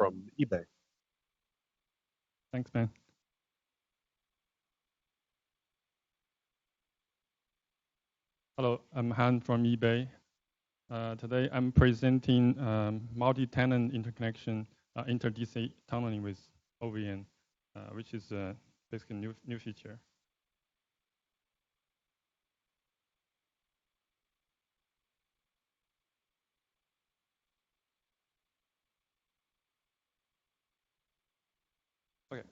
from eBay. Thanks, Ben. Hello, I'm Han from eBay. Today I'm presenting multi-tenant interconnection inter-DC tunneling with OVN, which is basically a new feature. Okay.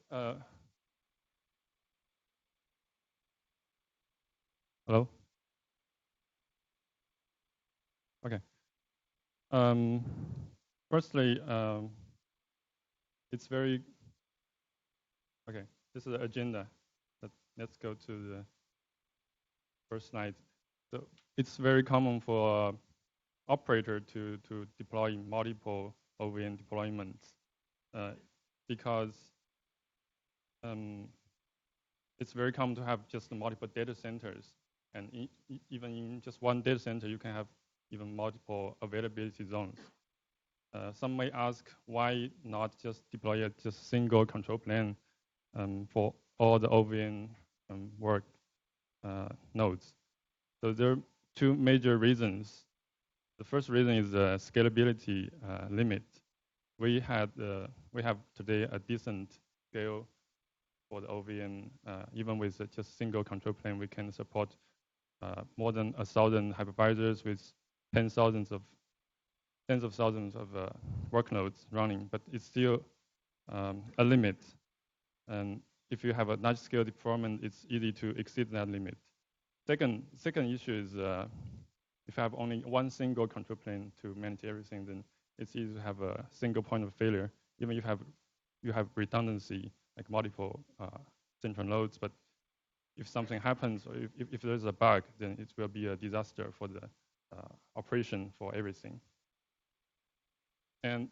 Hello. Okay. Firstly, it's very okay. This is the agenda. Let's go to the first slide. So it's very common for operator to deploy multiple OVN deployments because it's very common to have just multiple data centers, and even in just one data center, you can have even multiple availability zones. Some may ask why not just deploy a just single control plane for all the OVN work nodes. So there are two major reasons. The first reason is the scalability limit. We have today a decent scale for the OVN. Even with just single control plane, we can support more than 1,000 hypervisors with tens of thousands of workloads running, but it's still a limit. And if you have a large scale deployment, it's easy to exceed that limit. Second issue is if you have only one single control plane to manage everything, then it's easy to have a single point of failure. Even if you have redundancy, like multiple central nodes, but if something happens or if there's a bug, then it will be a disaster for the operation for everything. And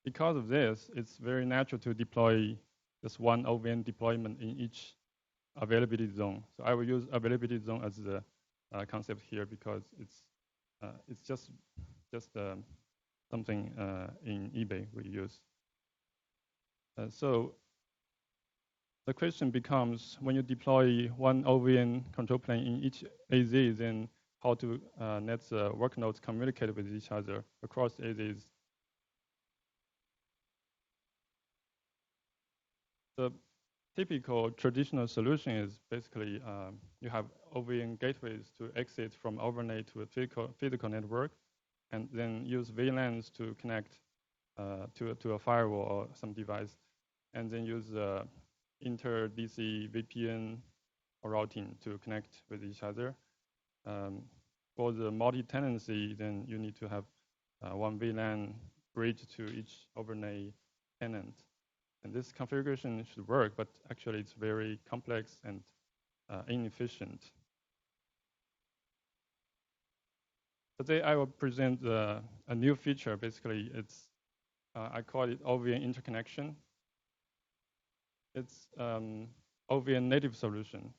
because of this, it's very natural to deploy just one OVN deployment in each availability zone. So I will use availability zone as the concept here because it's just something in eBay we use. So the question becomes, when you deploy one OVN control plane in each AZ, then how to let the work nodes communicate with each other across AZs. The typical traditional solution is basically you have OVN gateways to exit from overlay to a physical network, and then use VLANs to connect to a firewall or some device, and then use inter-DC VPN or routing to connect with each other. For the multi-tenancy, then you need to have one VLAN bridge to each overlay tenant. And this configuration should work, but actually it's very complex and inefficient. Today I will present a new feature. Basically, it's I call it OVN interconnection. It's OVN native solution,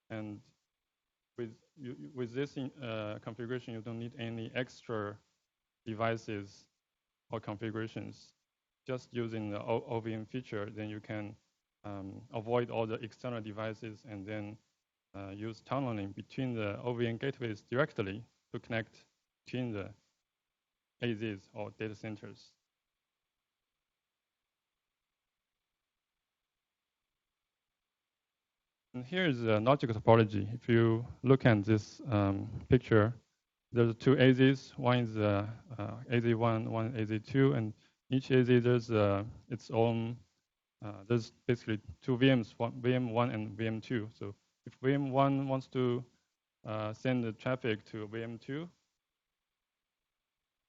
and with this configuration, you don't need any extra devices or configurations. Just using the OVN feature, then you can avoid all the external devices and then use tunneling between the OVN gateways directly to connect between the AZs or data centers. And here is a logical topology. If you look at this picture, there's two AZs. One is AZ1, one AZ2, and each AZ there's its own. There's basically two VMs, VM1 and VM2. So if VM1 wants to send the traffic to VM2,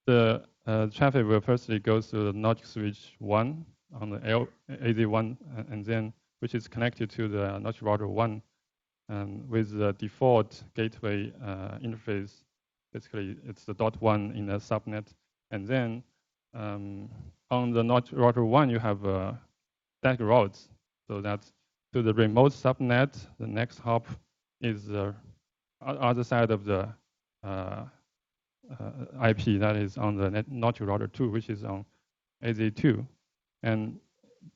the traffic will firstly go to the logic switch 1 on the AZ1, and then which is connected to the logic router 1, and with the default gateway interface. Basically, it's the .1 in the subnet, and then on the logic router 1, you have static routes. So that's to the remote subnet. The next hop is the other side of the IP that is on the logic router 2, which is on AZ2. And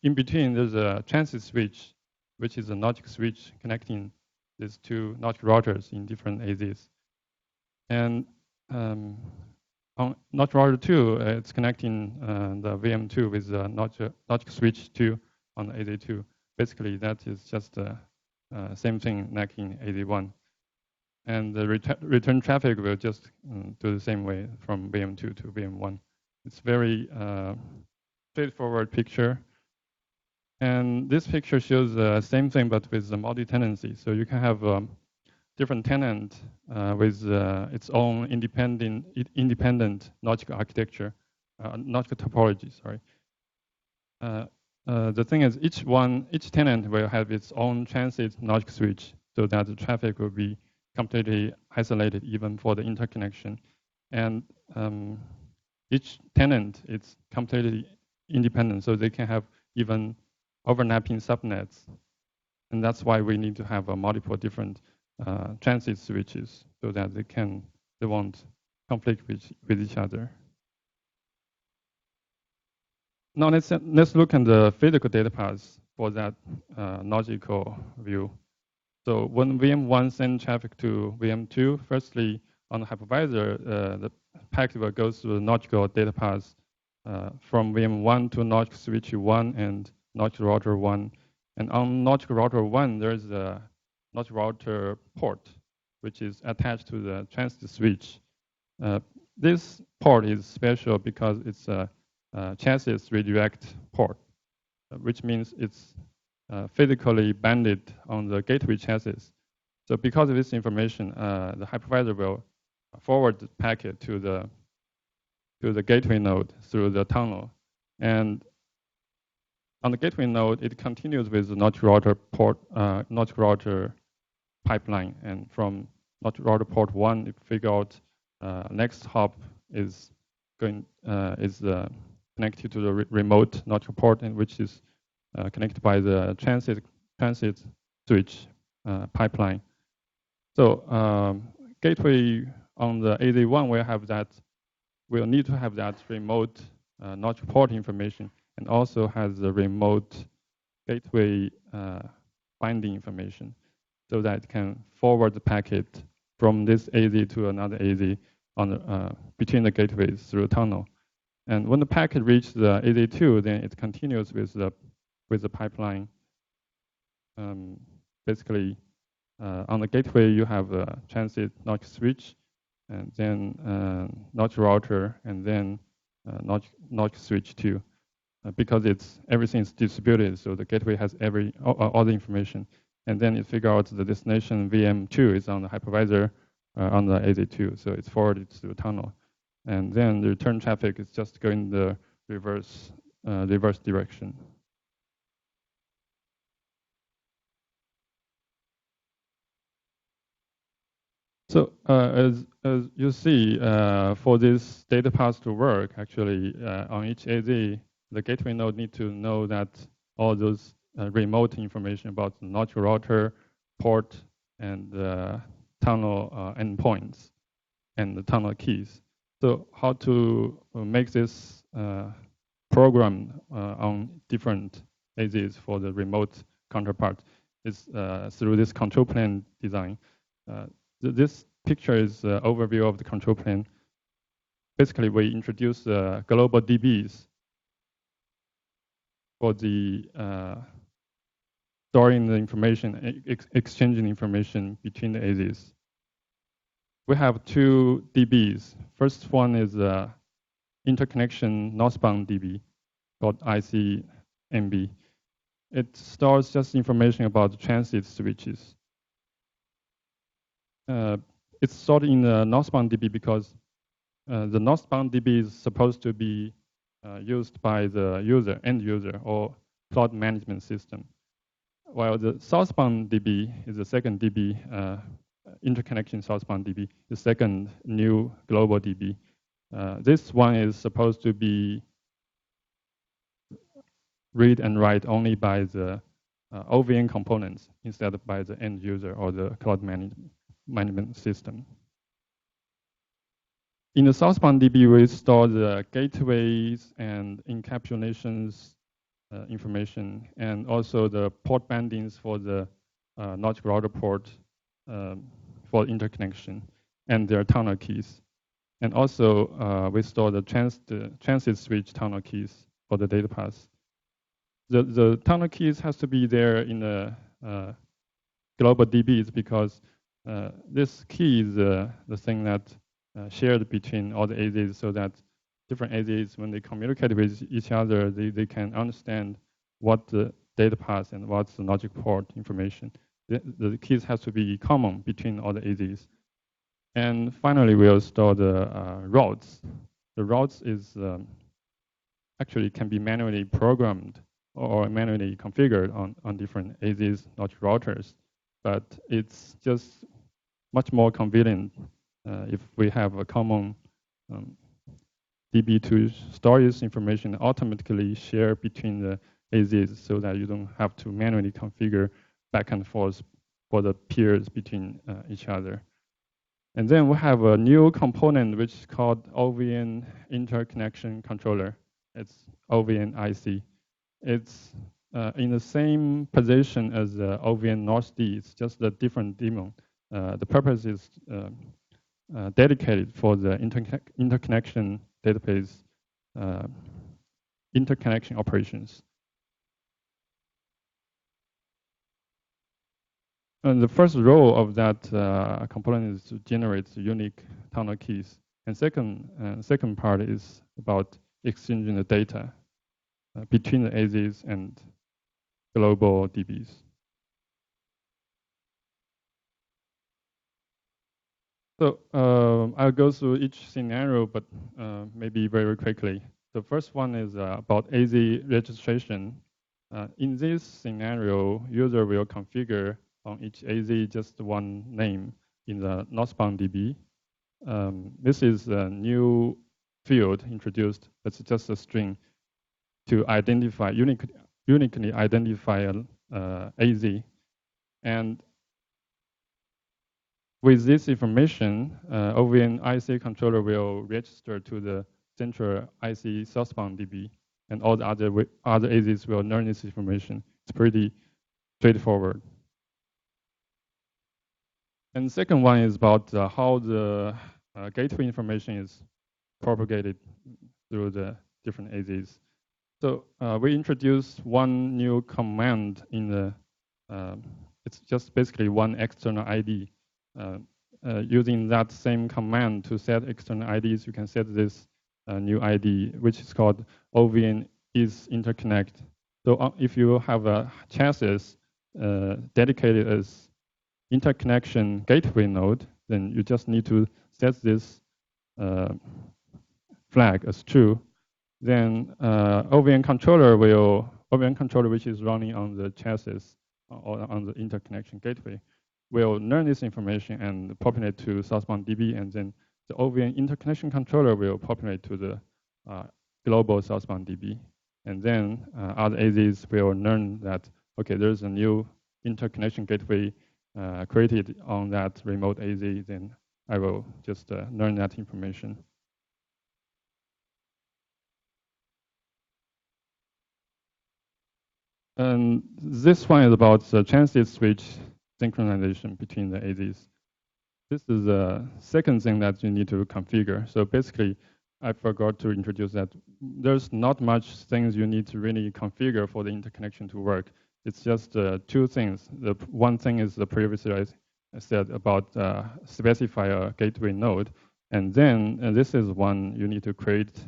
in between, there's a transit switch, which is a logic switch connecting these two logic routers in different AZs. And on logic router 2, it's connecting the VM2 with the logic switch 2 on AZ2. Basically, that is just the same thing like in AZ1. And the return traffic will just do the same way from VM2 to VM1. It's very straightforward picture. And this picture shows the same thing, but with the multi-tenancy. So you can have different tenant with its own independent logic architecture, logic topology, sorry. The thing is, each tenant will have its own transit logic switch, so that the traffic will be completely isolated, even for the interconnection. And each tenant is completely independent, so they can have even overlapping subnets. And that's why we need to have multiple different transit switches, so that they won't conflict with each other. Now let's look at the physical data paths for that logical view. So when VM1 sends traffic to VM2, firstly on the hypervisor, the packet will go through the logical data paths from VM1 to logic switch 1 and logic router 1. And on logic router 1, there's a logic router port, which is attached to the transit switch. This port is special because it's a chassis redirect port, which means it's physically banded on the gateway chassis. So because of this information, the hypervisor will forward the packet to the gateway node through the tunnel. And on the gateway node, it continues with the logic router port, logic router pipeline. And from logic router port 1, it figure out next hop is connected to the remote logic port, and which is connected by the transit switch pipeline. So gateway on the AZ1 will need to have that remote logic port information, and also has the remote gateway binding information, so that it can forward the packet from this AZ to another AZ on between the gateways through a tunnel. And when the packet reaches the AZ2, then it continues with the pipeline. Basically, on the gateway, you have a transit logic switch, and then logic router, and then logic switch 2. Because everything is distributed, so the gateway has all the information. And then it figures out the destination VM2 is on the hypervisor on the AZ2, so it's forwarded to the tunnel. And then the return traffic is just going the reverse direction. So as you see, for this data path to work, actually on each AZ, the gateway node need to know that all those remote information about the logic router, port, and tunnel endpoints, and the tunnel keys. So how to make this program on different AZs for the remote counterpart is through this control plane design. This picture is an overview of the control plane. Basically, we introduce global DBs for the storing the information, exchanging information between the AZs. We have 2 DBs. First one is interconnection northbound DB called ICMB. It stores just information about the transit switches. It's stored in the northbound DB because the northbound DB is supposed to be used by the end user or cloud management system, while the southbound DB is the second DB, interconnection southbound DB, the second new global DB. This one is supposed to be read and write only by the OVN components instead of by the end user or the cloud management system. In the southbound DB, we store the gateways and encapsulations information, and also the port bandings for the logic router port for interconnection, and their tunnel keys. And also, we store the transit switch tunnel keys for the data path. The tunnel keys has to be there in the global DBs because this key is the thing that shared between all the AZs, so that different AZs, when they communicate with each other, they can understand what the data path and what's the logic port information. The keys has to be common between all the AZs. And finally, we'll store the routes. The routes is actually can be manually programmed or manually configured on different AZs logic routers, but it's just much more convenient if we have a common DB to store this information automatically share between the AZs, so that you don't have to manually configure back and forth for the peers between each other. And then we have a new component which is called OVN interconnection controller. It's OVN IC. It's in the same position as the OVN North-D. It's just a different daemon. The purpose is dedicated for the interconnection database interconnection operations. And the first role of that component is to generate unique tunnel keys. And second part is about exchanging the data between the AZs and global DBs. So I'll go through each scenario, but maybe very quickly. The first one is about AZ registration. In this scenario, user will configure on each AZ just one name in the northbound DB. This is a new field introduced. It's just a string to identify uniquely identify AZ. And with this information, OVN IC controller will register to the central IC southbound DB, and all the other AZs will learn this information. It's pretty straightforward. And the second one is about how the gateway information is propagated through the different AZs. So we introduced one new command in the, it's just basically one external ID. Using that same command to set external IDs, you can set this new ID, which is called OVN is interconnect. So if you have a chassis dedicated as interconnection gateway node, then you just need to set this flag as true. Then OVN controller, which is running on the chassis or on the interconnection gateway, will learn this information and populate to southbound DB, and then the OVN interconnection controller will populate to the global southbound DB. And then other AZs will learn that, okay, there's a new interconnection gateway created on that remote AZ, then I will just learn that information. And this one is about the transit switch synchronization between the AZs. This is the second thing that you need to configure. So basically, I forgot to introduce that there's not much things you need to really configure for the interconnection to work. It's just two things. The one thing is the previously I said about specify a gateway node. And then this is one you need to create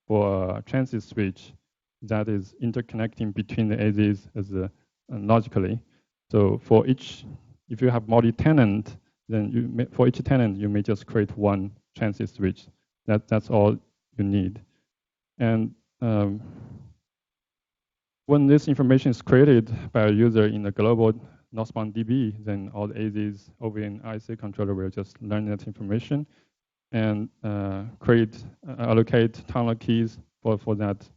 for a transit switch that is interconnecting between the AZs as logically. So for each, if you have multi-tenant, then for each tenant, you may just create one transit switch. That's all you need. And when this information is created by a user in the global northbound DB, then all the AZs OVN IC controller will just learn that information and allocate tunnel keys for that.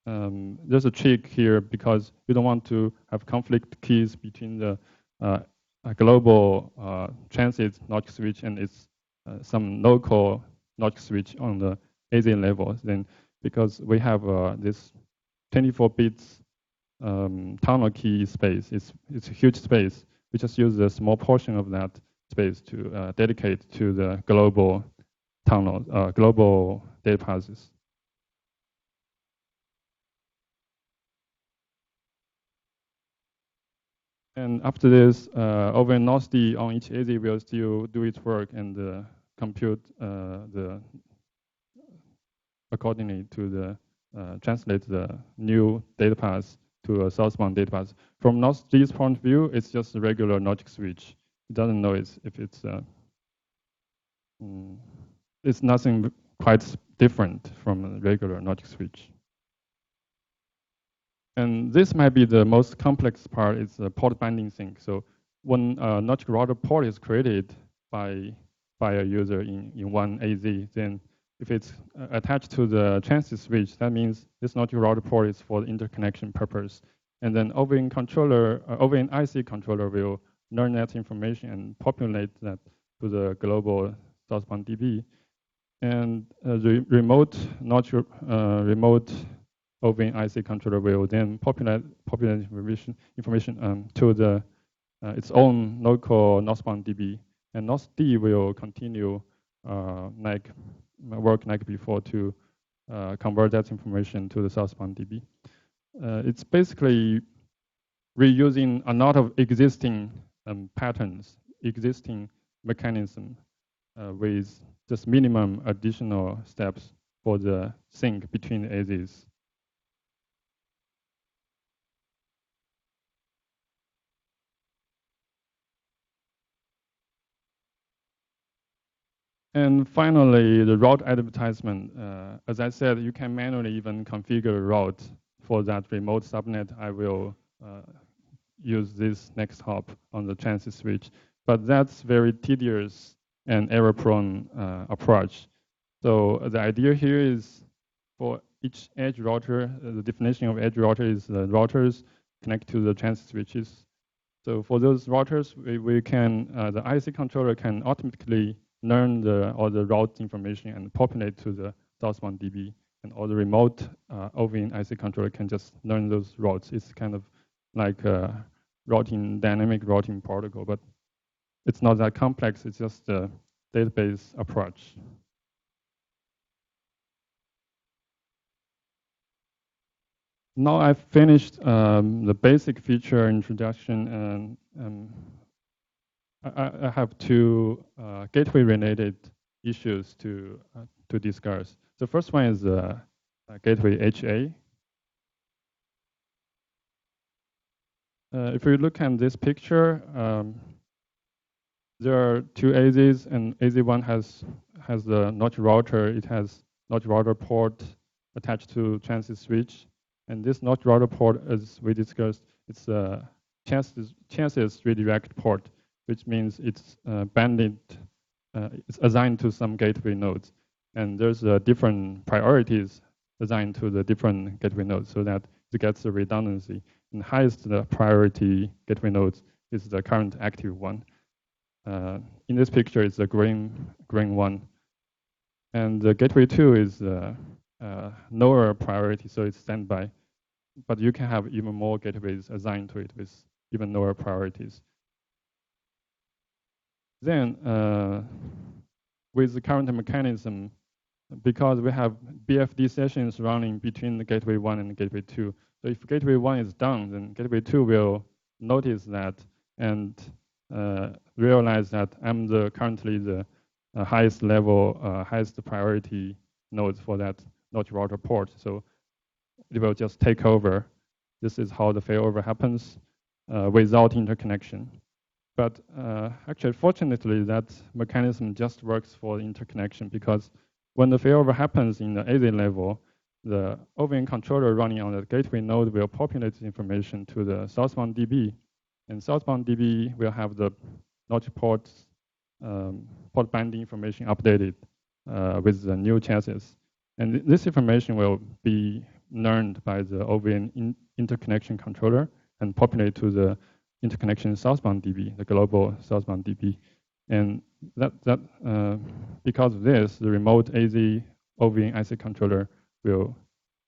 There's a trick here because you don't want to have conflict keys between the global transit logic switch and its some local logic switch on the AZ level. Then because we have this 24 bits tunnel key space, it's a huge space. We just use a small portion of that space to dedicate to the global tunnel, global data paths. And after this, OVN NOSD on each AZ will still do its work and compute accordingly to the translate the new data path to a southbound data path. From NOSD's point of view, it's just a regular logic switch. It doesn't know if it's nothing quite different from a regular logic switch. And this might be the most complex part, is the port binding sync. So when a logic router port is created by a user in one AZ, then if it's attached to the transit switch, that means this logic router port is for the interconnection purpose. And then OVN controller, OVN IC controller will learn that information and populate that to the global southbound DB. And the remote OVN IC controller will then populate information to the its own local northbound DB, and NOSD will continue work like before to convert that information to the southbound DB. It's basically reusing a lot of existing patterns, existing mechanism with just minimum additional steps for the sync between the AZs. And finally, the route advertisement. As I said, you can manually even configure a route for that remote subnet. I will use this next hop on the transit switch. But that's very tedious and error-prone approach. So the idea here is for each edge router, the definition of edge router is the routers connect to the transit switches. So for those routers, we can, the IC controller can automatically learn all the route information and populate to the southbound DB. And all the remote OVN IC controller can just learn those routes. It's kind of like a dynamic routing protocol, but it's not that complex. It's just a database approach. Now I've finished the basic feature introduction, and I have two gateway-related issues to discuss. The first one is gateway HA. If we look at this picture, there are two AZs, and AZ1 has the notch router. It has notch router port attached to transit switch, and this notch router port, as we discussed, it's a chances redirect port, which means it's banded, it's assigned to some gateway nodes. And there's different priorities assigned to the different gateway nodes so that it gets the redundancy. And highest priority gateway nodes is the current active one. In this picture, it's the green one. And the gateway 2 is lower priority, so it's standby. But you can have even more gateways assigned to it with even lower priorities. Then, with the current mechanism, because we have BFD sessions running between the gateway 1 and the gateway 2, so if gateway 1 is down, then gateway 2 will notice that and realize that I'm currently the highest level, highest priority node for that notch router port. So it will just take over. This is how the failover happens without interconnection. But actually, fortunately, that mechanism just works for interconnection, because when the failover happens in the AZ level, the OVN controller running on the gateway node will populate the information to the southbound DB. And southbound DB will have the notch port binding information updated with the new chassis. And this information will be learned by the OVN interconnection controller and populate to the interconnection southbound DB, the global southbound DB. And because of this, the remote AZ OVN IC controller will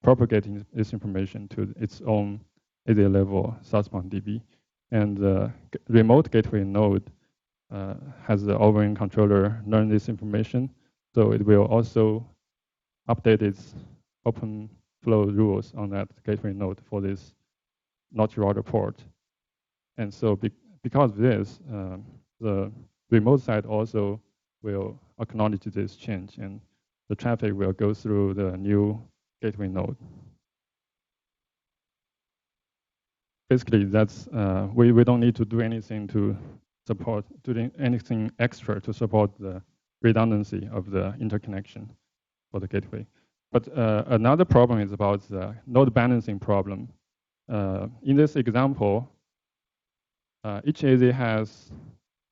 propagate this information to its own AZ level southbound DB. And the remote gateway node has the OVN controller learn this information. So it will also update its open flow rules on that gateway node for this notch router port. And so because of this, the remote side also will acknowledge this change, and the traffic will go through the new gateway node. Basically, that's we don't need to do anything to support doing anything extra to support the redundancy of the interconnection for the gateway. But another problem is about the node balancing problem. In this example, each AZ has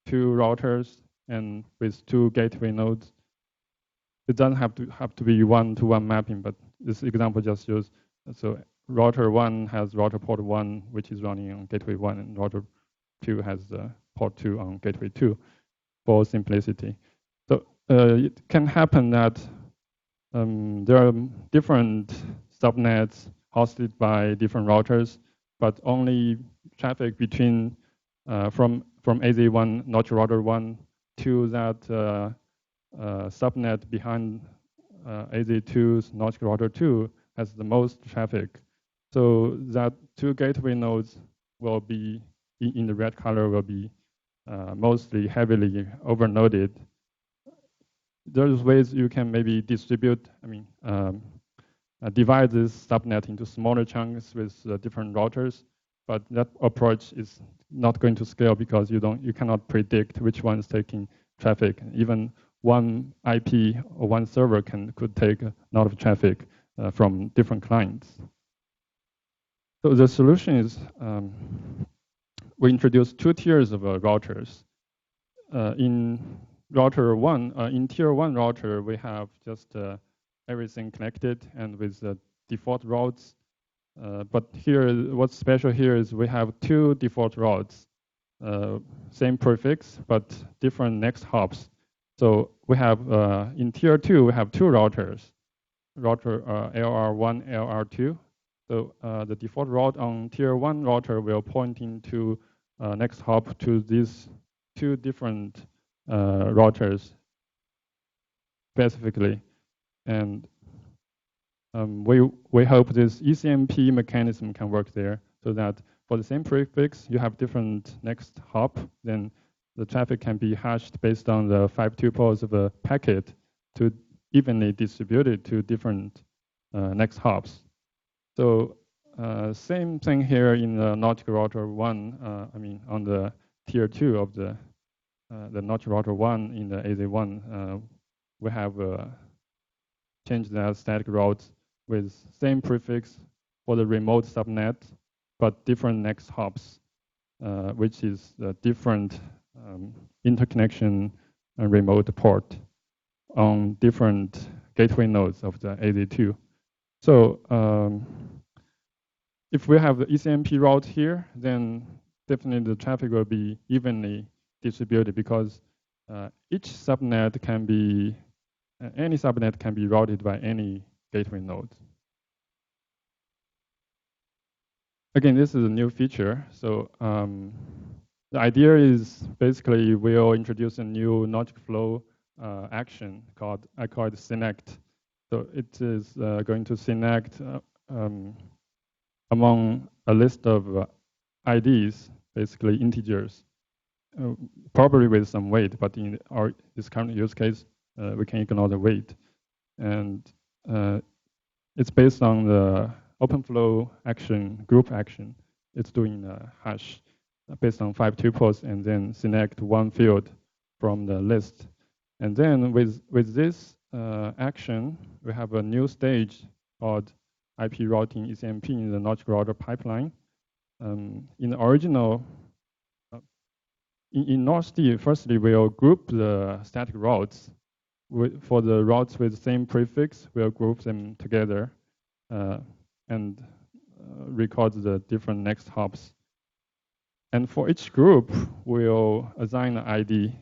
2 routers and with 2 gateway nodes. It doesn't have to be one-to-one mapping, but this example just shows. So router 1 has router port 1, which is running on gateway 1, and router 2 has port 2 on gateway 2 for simplicity. So it can happen that there are different subnets hosted by different routers, but only traffic between from AZ1 notch router 1 to that subnet behind AZ2's notch router 2 has the most traffic. So that 2 gateway nodes will be in the red color will be mostly heavily overnoded. There's ways you can maybe distribute, divide this subnet into smaller chunks with different routers, but that approach is not going to scale because you cannot predict which one is taking traffic. Even one IP or one server could take a lot of traffic from different clients. So the solution is we introduced 2 tiers of routers. In router 1, in tier 1 router, we have just everything connected and with the default routes. But here, what's special here is we have 2 default routes, same prefix, but different next hops. So we have, in tier 2, we have 2 routers, router LR1, LR2. So the default route on tier 1 router will point into next hop to these 2 different routers specifically. And we hope this ECMP mechanism can work there so that for the same prefix, you have different next hop, then the traffic can be hashed based on the 5 tuples of a packet to evenly distributed to different next hops. So same thing here in the notch router 1, on the tier 2 of the notch router 1 in the AZ1, we have changed the static routes with same prefix for the remote subnet, but different next hops, which is a different interconnection and remote port on different gateway nodes of the AZ2. So if we have the ECMP route here, then definitely the traffic will be evenly distributed because each subnet can be, any subnet can be routed by any gateway node. Again, this is a new feature. So the idea is basically we'll introduce a new logic flow action I call it Synect. So it is going to Synect among a list of IDs, basically integers, probably with some weight, but in this current use case, we can ignore the weight. And it's based on the OpenFlow action, group action. It's doing a hash based on 5 tuples and then select one field from the list. And then with this action, we have a new stage called IP routing ECMP in the logic router pipeline. In the original, in NorthD, firstly, we'll group the static routes. For the routes with the same prefix, we'll group them together and record the different next hops. And for each group, we'll assign an ID.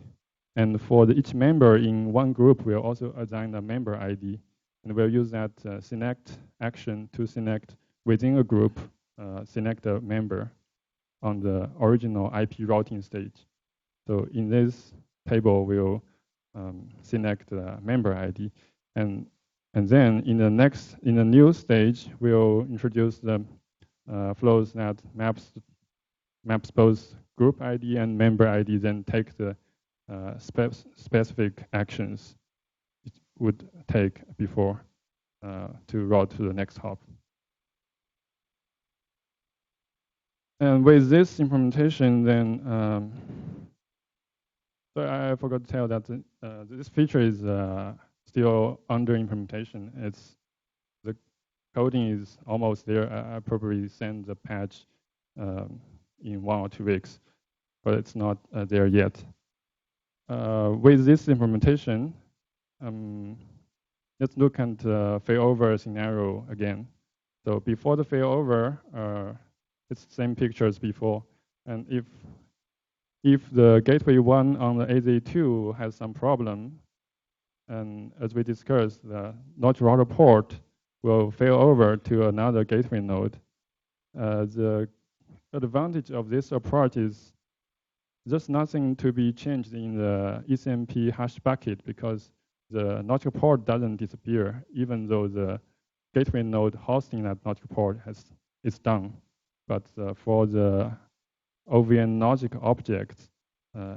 And for each member in one group, we'll also assign a member ID. And we'll use that select action to select within a group, select a member on the original IP routing stage. So in this table, we'll select the member ID. And then in the new stage, we'll introduce the flows that maps both group ID and member ID, then take the specific actions it would take before to route to the next hop. And with this implementation, then, so I forgot to tell that this feature is still under implementation. The coding is almost there. I probably send the patch in 1 or 2 weeks, but it's not there yet. With this implementation, let's look at the failover scenario again. So before the failover, it's the same picture as before. And if the gateway 1 on the AZ2 has some problem, and as we discussed, the notch router port will fail over to another gateway node. The advantage of this approach is there's nothing to be changed in the ECMP hash bucket because the notch port doesn't disappear, even though the gateway node hosting that notch port is done. But for the OVN logic objects,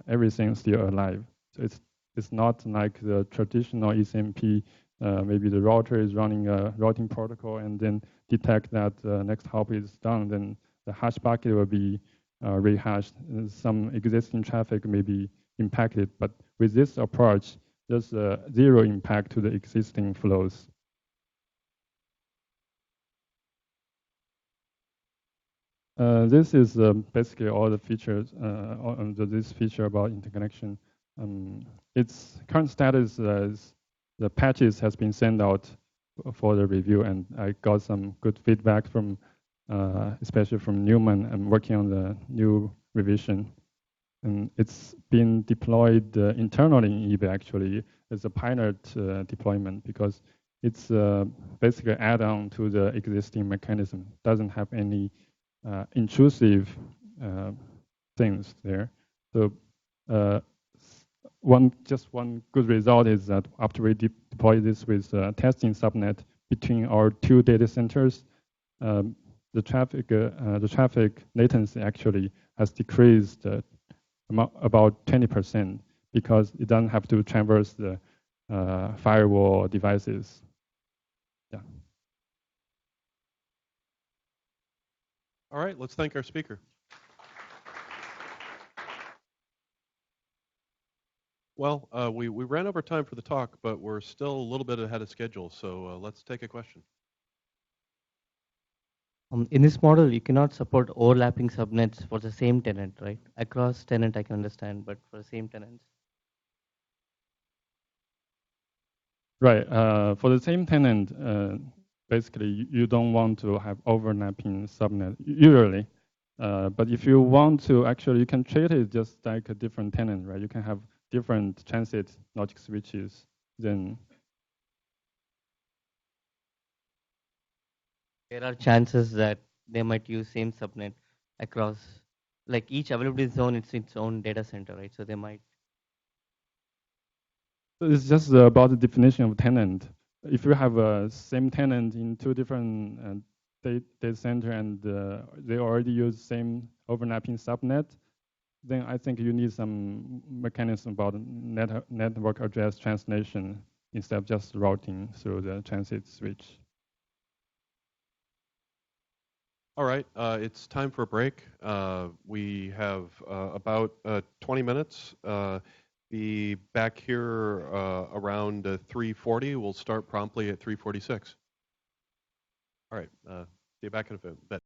everything's still alive. So it's not like the traditional ECMP. Maybe the router is running a routing protocol and then detect that the next hop is done, then the hash bucket will be rehashed. Some existing traffic may be impacted, but with this approach, there's zero impact to the existing flows. This is basically all the features under this feature about interconnection. Its current status is the patches has been sent out for the review, and I got some good feedback from, especially from Newman. I'm working on the new revision, and it's been deployed internally in eBay actually as a pilot deployment because it's basically an add-on to the existing mechanism. Doesn't have any intrusive things there. So just one good result is that after we deploy this with testing subnet between our 2 data centers, the traffic latency actually has decreased about 20% because it doesn't have to traverse the firewall devices. Yeah. All right, let's thank our speaker. Well, we ran over time for the talk, but we're still a little bit ahead of schedule, so let's take a question. In this model, you cannot support overlapping subnets for the same tenant, right? Across tenant, I can understand, but for the same tenants. Right. For the same tenant, basically, you don't want to have overlapping subnet usually. But if you want to, actually, you can treat it just like a different tenant, right? You can have different transit logic switches. Then there are chances that they might use same subnet across, like each availability zone, it's its own data center, right? So they might. So it's just about the definition of tenant. If you have a same tenant in 2 different data center and they already use same overlapping subnet, then I think you need some mechanism about network address translation instead of just routing through the transit switch. All right, it's time for a break. We have about 20 minutes. Be back here around 3:40. We'll start promptly at 3:46. All right, see you back in a bit.